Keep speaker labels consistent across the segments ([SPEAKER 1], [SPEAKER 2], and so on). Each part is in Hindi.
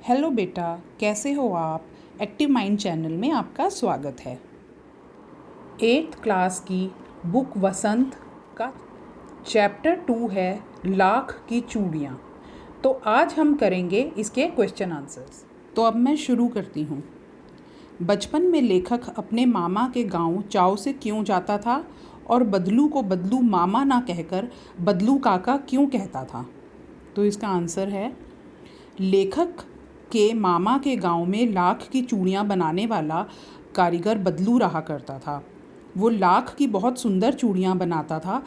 [SPEAKER 1] हेलो बेटा, कैसे हो आप? एक्टिव माइंड चैनल में आपका स्वागत है। 8th क्लास की बुक वसंत का चैप्टर 2 है लाख की चूड़ियाँ। तो आज हम करेंगे इसके क्वेश्चन आंसर्स। तो अब मैं शुरू करती हूँ। बचपन में लेखक अपने मामा के गांव चाव से क्यों जाता था और बदलू को बदलू मामा ना कहकर बदलू काका क्यों कहता था? तो इसका आंसर है, लेखक के मामा के गांव में लाख की चूड़ियाँ बनाने वाला कारीगर बदलू रहा करता था। वो लाख की बहुत सुंदर चूड़ियाँ बनाता था,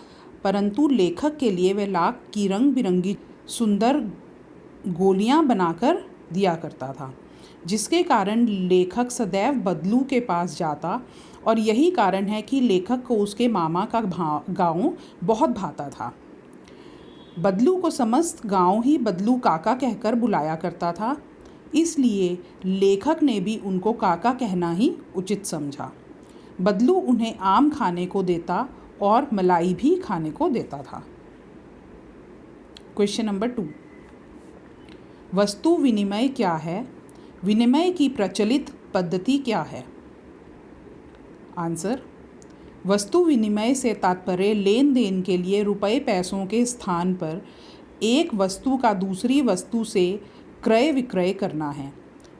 [SPEAKER 1] परंतु लेखक के लिए वह लाख की रंग बिरंगी सुंदर गोलियाँ बनाकर दिया करता था, जिसके कारण लेखक सदैव बदलू के पास जाता। और यही कारण है कि लेखक को उसके मामा का गाँव बहुत भाता था। बदलू को समस्त गांव ही बदलू काका कहकर बुलाया करता था, इसलिए लेखक ने भी उनको काका कहना ही उचित समझा। बदलू उन्हें आम खाने को देता और मलाई भी खाने को देता था। क्वेश्चन नंबर 2, वस्तु विनिमय क्या है? विनिमय की प्रचलित पद्धति क्या है? आंसर, वस्तु विनिमय से तात्पर्य लेन देन के लिए रुपए पैसों के स्थान पर एक वस्तु का दूसरी वस्तु से क्रय विक्रय करना है।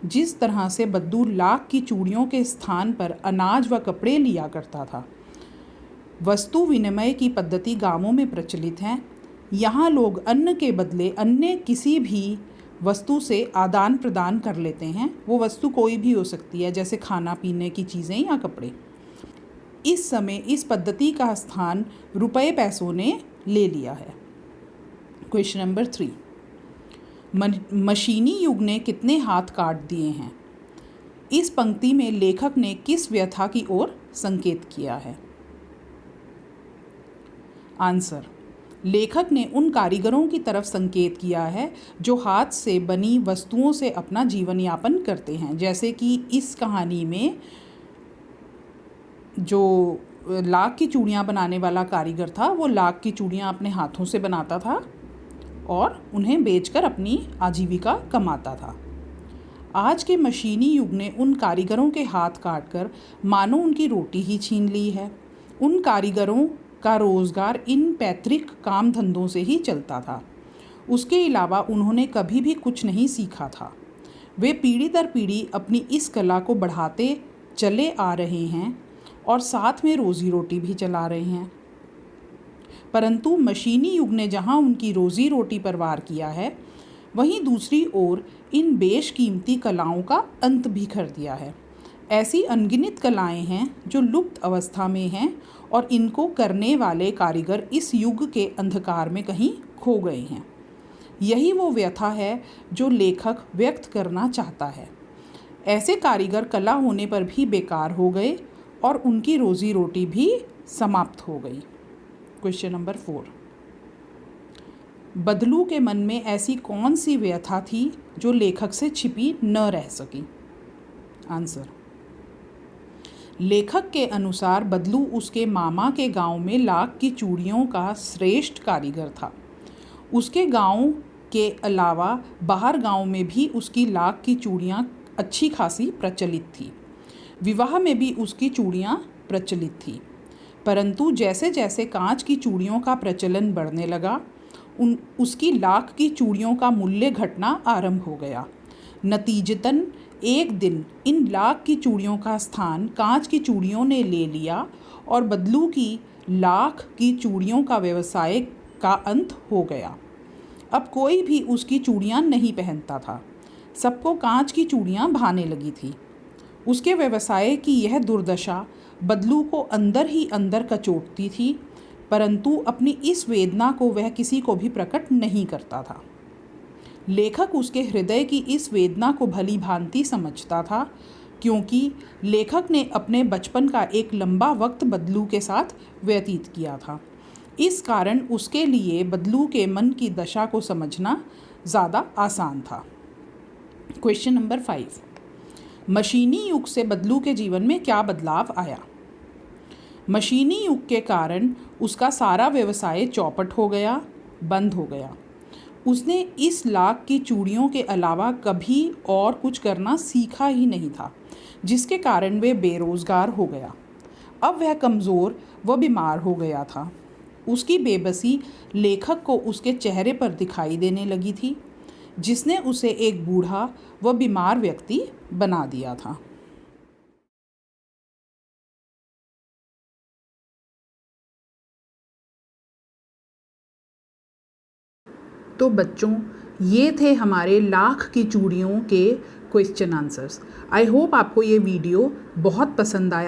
[SPEAKER 1] जिस तरह से बद्दू लाख की चूड़ियों के स्थान पर अनाज व कपड़े लिया करता था। वस्तु विनिमय की पद्धति गांवों में प्रचलित है। यहाँ लोग अन्न के बदले अन्य किसी भी वस्तु से आदान प्रदान कर लेते हैं। वो वस्तु कोई भी हो सकती है, जैसे खाना पीने की चीज़ें या कपड़े। इस समय इस पद्धति का स्थान रुपए पैसों ने ले लिया है। क्वेश्चन नंबर 3, मशीनी युग ने कितने हाथ काट दिए हैं? इस पंक्ति में लेखक ने किस व्यथा की ओर संकेत किया है? आंसर, लेखक ने उन कारीगरों की तरफ संकेत किया है जो हाथ से बनी वस्तुओं से अपना जीवन यापन करते हैं। जैसे कि इस कहानी में जो लाख की चूड़ियाँ बनाने वाला कारीगर था, वो लाख की चूड़ियाँ अपने हाथों से बनाता था और उन्हें बेचकर अपनी आजीविका कमाता था। आज के मशीनी युग ने उन कारीगरों के हाथ काटकर मानो उनकी रोटी ही छीन ली है। उन कारीगरों का रोज़गार इन पैतृक काम धंधों से ही चलता था। उसके अलावा उन्होंने कभी भी कुछ नहीं सीखा था। वे पीढ़ी दर पीढ़ी अपनी इस कला को बढ़ाते चले आ रहे हैं और साथ में रोज़ी रोटी भी चला रहे हैं। परंतु मशीनी युग ने जहां उनकी रोज़ी रोटी पर वार किया है, वहीं दूसरी ओर इन बेशकीमती कलाओं का अंत भी कर दिया है। ऐसी अनगिनत कलाएं हैं जो लुप्त अवस्था में हैं और इनको करने वाले कारीगर इस युग के अंधकार में कहीं खो गए हैं। यही वो व्यथा है जो लेखक व्यक्त करना चाहता है। ऐसे कारीगर कला होने पर भी बेकार हो गए और उनकी रोज़ी रोटी भी समाप्त हो गई। क्वेश्चन नंबर 4, बदलू के मन में ऐसी कौन सी व्यथा थी जो लेखक से छिपी न रह सकी? आंसर, लेखक के अनुसार बदलू उसके मामा के गांव में लाख की चूड़ियों का श्रेष्ठ कारीगर था। उसके गांव के अलावा बाहर गांव में भी उसकी लाख की चूड़ियाँ अच्छी खासी प्रचलित थी। विवाह में भी उसकी चूड़ियाँ प्रचलित थी। परंतु जैसे जैसे कांच की चूड़ियों का प्रचलन बढ़ने लगा, उसकी लाख की चूड़ियों का मूल्य घटना आरंभ हो गया। नतीजतन एक दिन इन लाख की चूड़ियों का स्थान कांच की चूड़ियों ने ले लिया और बदलू की लाख की चूड़ियों का व्यवसाय का अंत हो गया। अब कोई भी उसकी चूड़ियाँ नहीं पहनता था। सबको कांच की चूड़ियाँ भाने लगी थी। उसके व्यवसाय की यह दुर्दशा बदलू को अंदर ही अंदर कचोटती थी, परंतु अपनी इस वेदना को वह किसी को भी प्रकट नहीं करता था। लेखक उसके हृदय की इस वेदना को भली भांति समझता था, क्योंकि लेखक ने अपने बचपन का एक लंबा वक्त बदलू के साथ व्यतीत किया था। इस कारण उसके लिए बदलू के मन की दशा को समझना ज़्यादा आसान था। क्वेश्चन नंबर 5, मशीनी युग से बदलू के जीवन में क्या बदलाव आया? मशीनी युग के कारण उसका सारा व्यवसाय चौपट हो गया, बंद हो गया। उसने इस लाख की चूड़ियों के अलावा कभी और कुछ करना सीखा ही नहीं था, जिसके कारण वह बेरोज़गार हो गया। अब वह कमज़ोर व बीमार हो गया था। उसकी बेबसी लेखक को उसके चेहरे पर दिखाई देने लगी थी, जिसने उसे एक बूढ़ा व बीमार व्यक्ति बना दिया था। तो बच्चों, ये थे हमारे लाख की चूड़ियों के क्वेश्चन आंसर्स। आई होप आपको ये वीडियो बहुत पसंद आया